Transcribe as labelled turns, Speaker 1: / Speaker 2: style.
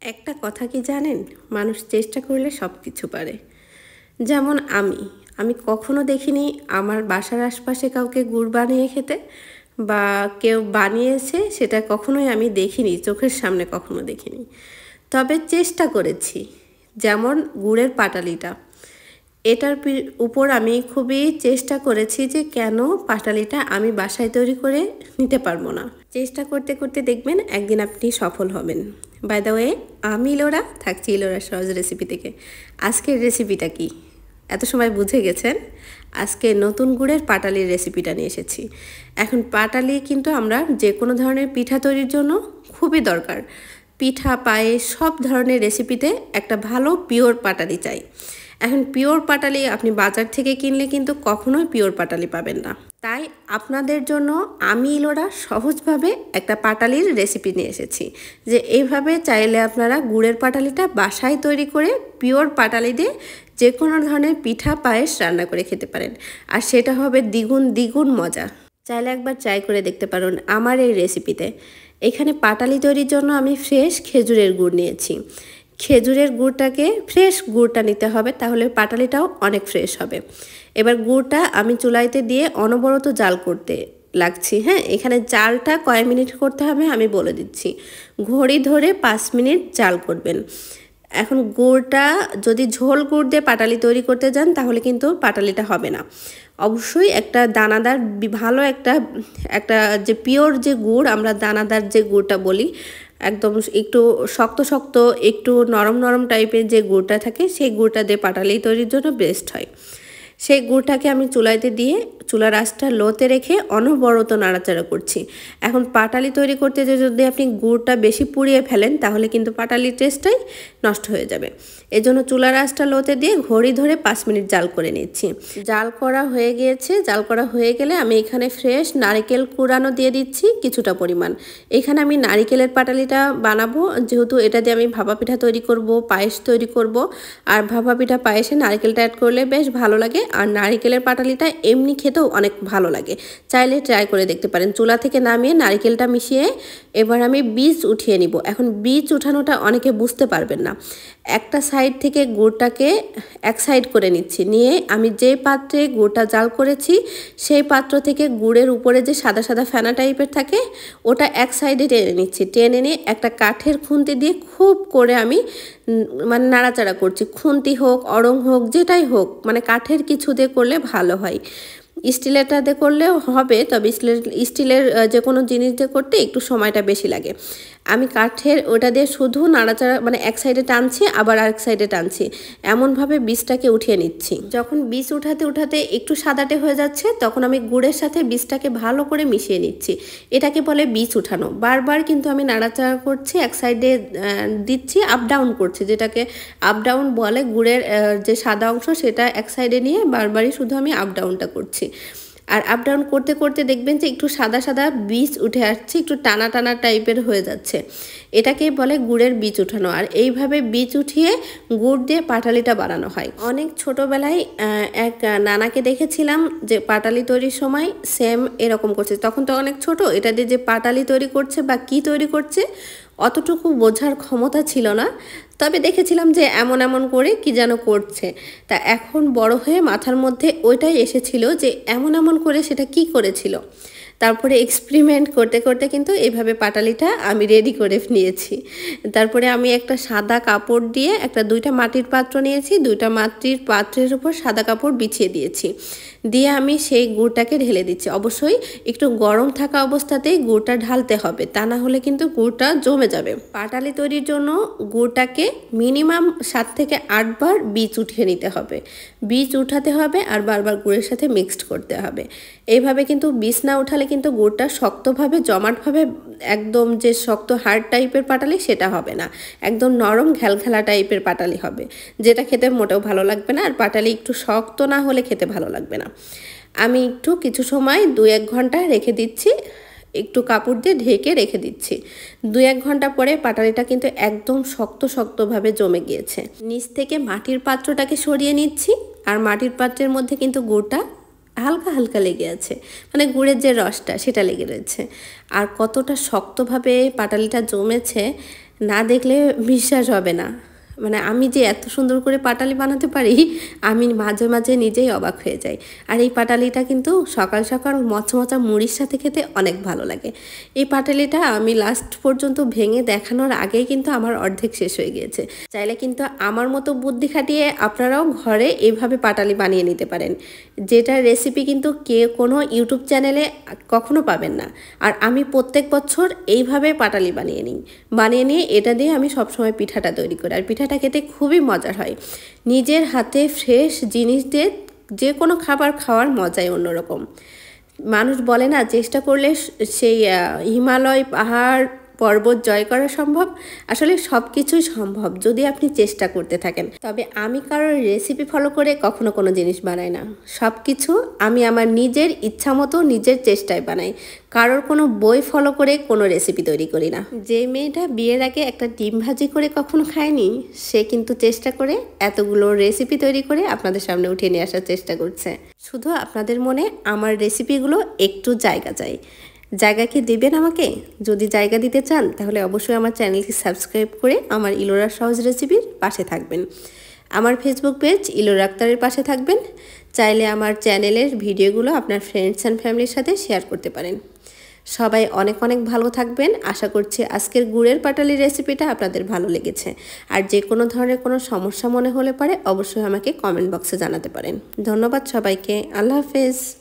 Speaker 1: একটা কথা কি জানেন? মানুষ চেষ্টা করলে সব কিছু পারে। যেমন আমি কখনো দেখিনি আমার বাসার আশপাশে কাউকে গুড় বানিয়ে খেতে, বা কেউ বানিয়েছে সেটা কখনোই আমি দেখিনি, চোখের সামনে কখনো দেখিনি। তবে চেষ্টা করেছি। যেমন গুড়ের পাটালিটা। এটার উপর আমি খুবই চেষ্টা করেছি যে কেন পাটালিটা আমি বাসায় তৈরি করে নিতে পারবো না। চেষ্টা করতে করতে দেখবেন একদিন আপনি সফল হবেন। বাই দ্য ওয়ে, আমি ইলোরা, থাকছি ইলোরা সহজ রেসিপি থেকে। আজকের রেসিপিটা কি এত সময় বুঝে গেছেন? আজকে নতুন গুড়ের পাটালির রেসিপিটা নিয়ে এসেছি। এখন পাটালি কিন্তু আমরা যে কোনো ধরনের পিঠা তৈরির জন্য খুবই দরকার। পিঠা, পায়েস সব ধরনের রেসিপিতে একটা ভালো পিওর পাটালি চাই। এখন পিওর পাটালি আপনি বাজার থেকে কিনলে কিন্তু কখনোই পিওর পাটালি পাবেন না। তাই আপনাদের জন্য আমি ইলোরা সহজভাবে একটা পাটালির রেসিপি নিয়ে এসেছি, যে এইভাবে চাইলে আপনারা গুড়ের পাটালিটা বাসায় তৈরি করে পিওর পাটালি দিয়ে যে কোনো ধরনের পিঠা, পায়েস রান্না করে খেতে পারেন, আর সেটা হবে দ্বিগুণ দ্বিগুণ মজা। চাইলে একবার ট্রাই করে দেখতে পারেন আমার এই রেসিপিতে। এখানে পাটালি তৈরির জন্য আমি ফ্রেশ খেজুরের গুড় নিয়েছি। খেজুরের গুড়টাকে ফ্রেশ গুড়টা নিতে হবে, তাহলে পাটালিটাও অনেক ফ্রেশ হবে। এবার গুড়টা আমি চুলাইতে দিয়ে অনবরত জাল করতে লাগছি। হ্যাঁ, এখানে জালটা কয় মিনিট করতে হবে আমি বলে দিচ্ছি। ঘড়ি ধরে 5 মিনিট জাল করবেন। এখন গুড়টা যদি ঝোল গুড় দিয়ে পাটালি তৈরি করতে যান তাহলে কিন্তু পাটালিটা হবে না। অবশ্যই একটা দানাদার ভালো একটা একটা যে পিওর যে গুড়, আমরা দানাদার যে গুড়টা বলি, একদম একটু শক্ত শক্ত একটু নরম নরম টাইপের যে গুড়টা থাকে, সেই গুড়টা দিয়ে পাটালি তৈরির জন্য বেস্ট হয়। সেই গুড়টাকে আমি চুলাইতে দিয়ে চুলার আঁচটা লোতে রেখে অনবরত নাড়াচাড়া করছি। এখন পাটালি তৈরি করতে যদি আপনি গুড়টা বেশি পুড়িয়ে ফেলেন তাহলে কিন্তু পাটালির টেস্টটাই নষ্ট হয়ে যাবে। এজন্য চুলার আঁচটা লোতে দিয়ে ঘড়ি ধরে 5 মিনিট জাল করে নিচ্ছি। জাল করা হয়ে গিয়েছে। জাল করা হয়ে গেলে আমি এখানে ফ্রেশ নারিকেল কুড়ানো দিয়ে দিচ্ছি কিছুটা পরিমাণ। এখানে আমি নারিকেলের পাটালিটা বানাবো, যেহেতু এটা দিয়ে আমি ভাপা পিঠা তৈরি করব, পায়েস তৈরি করব। আর ভাপা পিঠা পায়েসে নারিকেলটা অ্যাড করলে বেশ ভালো লাগে, আর নারিকেলের পাটালিটা এমনি খেতেও অনেক ভালো লাগে। চাইলে ট্রাই করে দেখতে পারেন। চুলা থেকে নামিয়ে নারিকেলটা মিশিয়ে এবার আমি বীজ উঠিয়ে নিব। এখন বীজ উঠানোটা অনেকে বুঝতে পারবেন না। একটা সাইড থেকে গুড়টাকে এক সাইড করে নিচ্ছি, নিয়ে আমি যে পাত্রে গুড়টা জাল করেছি সেই পাত্র থেকে গুড়ের উপরে যে সাদা সাদা ফেনা টাইপের থাকে ওটা এক সাইডে টেনে নিচ্ছি। টেনে নিয়ে একটা কাঠের খুন্তি দিয়ে খুব করে আমি মানে নাড়াচাড়া করছি। খুন্তি হোক, অড়ং হোক, যেটাই হোক, মানে কাঠের কিছু দিয়ে করলে ভালো হয়। স্টিলেরটাতে করলেও হবে, তবে স্টিলের যে কোনো জিনিস দিয়ে করতে একটু সময়টা বেশি লাগে। আমি কাঠের ওটা দিয়ে শুধু নাড়াচাড়া মানে এক সাইডে টানছি আবার আরেক সাইডে টানছি, এমনভাবে বীজটাকে উঠিয়ে নিচ্ছি। যখন বীজ উঠাতে উঠাতে একটু সাদাটে হয়ে যাচ্ছে তখন আমি গুড়ের সাথে বীজটাকে ভালো করে মিশিয়ে নিচ্ছি। এটাকে বলে বীজ উঠানো। বারবার কিন্তু আমি নাড়াচাড়া করছি, এক সাইডে দিচ্ছি, আপ ডাউন করছি, যেটাকে আপ ডাউন বলে। গুড়ের যে সাদা অংশ সেটা এক সাইডে নিয়ে বারবারই শুধু আমি আপ ডাউনটা করছি। আর আপ ডাউন করতে করতে দেখবেন যে একটু সাদা সাদা বীজ উঠে আসছে, একটু টানা টানা টাইপের হয়ে যাচ্ছে। এটাকেই বলে গুড়ের বীজ উঠানো। আর এইভাবে বীজ উঠিয়ে গুড় দিয়ে পাটালিটা বানানো হয়। অনেক ছোটোবেলায় এক নানাকে দেখেছিলাম যে পাটালি তৈরির সময় সেম এরকম করছে। তখন তো অনেক ছোট, এটা দিয়ে যে পাটালি তৈরি করছে বা কি তৈরি করছে অতটুকু বোঝার ক্ষমতা ছিল না। তবে দেখেছিলাম যে এমন এমন করে কি যেন করছে। তা এখন বড় হয়ে মাথার মধ্যে ওইটাই এসেছিল যে এমন এমন করে সেটা কি করেছিল। তারপরে এক্সপেরিমেন্ট করতে করতে কিন্তু এইভাবে পাটালিটা আমি রেডি করে নিয়েছি। তারপরে আমি একটা সাদা কাপড় দিয়ে দুইটা মাটির পাত্র নিয়েছি। দুইটা মাটির পাত্রের উপর সাদা কাপড় বিছিয়ে দিয়েছি। দিয়ে আমি সেই গুড়টাকে ঢেলে দিচ্ছি। অবশ্যই একটু গরম থাকা অবস্থাতেই গুড়টা ঢালতে হবে, তা না হলে কিন্তু গুড়টা জমে যাবে। পাটালি তৈরির জন্য গুড়টাকে মিনিমাম 7 থেকে 8 বার বীজ উঠিয়ে নিতে হবে। বীজ উঠাতে হবে আর বারবার গুড়ের সাথে মিক্সড করতে হবে। এইভাবে কিন্তু বীজ না উঠালে কিন্তু গুড়টা শক্তভাবে জমাটভাবে একদম যে শক্ত হার্ড টাইপের পাটালি সেটা হবে না, একদম নরম ঘ্যালঘ্যালা টাইপের পাটালি হবে, যেটা খেতে মোটেও ভালো লাগবে না। আর পাটালি একটু শক্ত না হলে খেতে ভালো লাগবে না। আমি একটু কিছু সময় 2-1 ঘন্টা রেখে দিচ্ছি, একটু কাপড় দিয়ে ঢেকে রেখে দিচ্ছি। 2-1 ঘন্টা পরে পাটালিটা কিন্তু একদম শক্ত শক্তভাবে জমে গিয়েছে। নিচ থেকে মাটির পাত্রটাকে সরিয়ে নিচ্ছি, আর মাটির পাত্রের মধ্যে কিন্তু গুড়টা হালকা হালকা লেগে আছে, মানে গুড়ের যে রসটা সেটা লেগে রয়েছে। আর কতটা শক্তভাবে পাটালিটা জমেছে না দেখলে বিশ্বাস হবে না। মানে আমি যে এত সুন্দর করে পাটালি বানাতে পারি, আমি মাঝে মাঝে নিজেই অবাক হয়ে যাই। আর এই পাটালিটা কিন্তু সকাল সকাল মচমচা মুড়ির সাথে খেতে অনেক ভালো লাগে। এই পাটালিটা আমি লাস্ট পর্যন্ত ভেঙে দেখানোর আগেই কিন্তু আমার অর্ধেক শেষ হয়ে গিয়েছে। চাইলে কিন্তু আমার মতো বুদ্ধি খাটিয়ে আপনারাও ঘরে এইভাবে পাটালি বানিয়ে নিতে পারেন, যেটার রেসিপি কিন্তু কোনো ইউটিউব চ্যানেলে কখনো পাবেন না। আর আমি প্রত্যেক বছর এইভাবে পাটালি বানিয়ে নিয়ে এটা দিয়ে আমি সবসময় পিঠাটা তৈরি করি। আর পিঠাটা খেতে খুবই মজার হয়। নিজের হাতে ফ্রেশ জিনিস দিয়ে যে কোনো খাবার খাওয়ার মজাই অন্যরকম। মানুষ বলে না, চেষ্টা করলে সেই হিমালয় পাহাড় পর্বত জয় করা সম্ভব। আসলে সব কিছুই সম্ভব যদি আপনি চেষ্টা করতে থাকেন। তবে আমি কারোর রেসিপি ফলো করে কখনো কোনো জিনিস বানাই না। সব কিছু আমি আমার নিজের ইচ্ছা মতো নিজের চেষ্টায় বানাই। কারোর কোনো বই ফলো করে কোনো রেসিপি তৈরি করি না। যে মেয়েটা বিয়ের আগে একটা ডিম ভাজি করে কখনো খায়নি, সে কিন্তু চেষ্টা করে এতগুলো রেসিপি তৈরি করে আপনাদের সামনে উঠিয়ে নিয়ে আসার চেষ্টা করছে। শুধু আপনাদের মনে আমার রেসিপিগুলো একটু জায়গা চাই। জায়গা কি দেবেন আমাকে? যদি জায়গা দিতে চান তাহলে অবশ্যই আমার চ্যানেলটি সাবস্ক্রাইব করে আমার ইলোরা সহজ রেসিপির পাশে থাকবেন। আমার ফেসবুক পেজ ইলোরা আক্তারের পাশে থাকবেন। চাইলে আমার চ্যানেলের ভিডিওগুলো আপনার ফ্রেন্ডস অ্যান্ড ফ্যামিলির সাথে শেয়ার করতে পারেন। সবাই অনেক অনেক ভালো থাকবেন। আশা করছি আজকের গুড়ের পাটালি রেসিপিটা আপনাদের ভালো লেগেছে। আর যে কোনো ধরনের কোনো সমস্যা মনে হলে পারে অবশ্যই আমাকে কমেন্ট বক্সে জানাতে পারেন। ধন্যবাদ সবাইকে। আল্লাহ হাফেজ।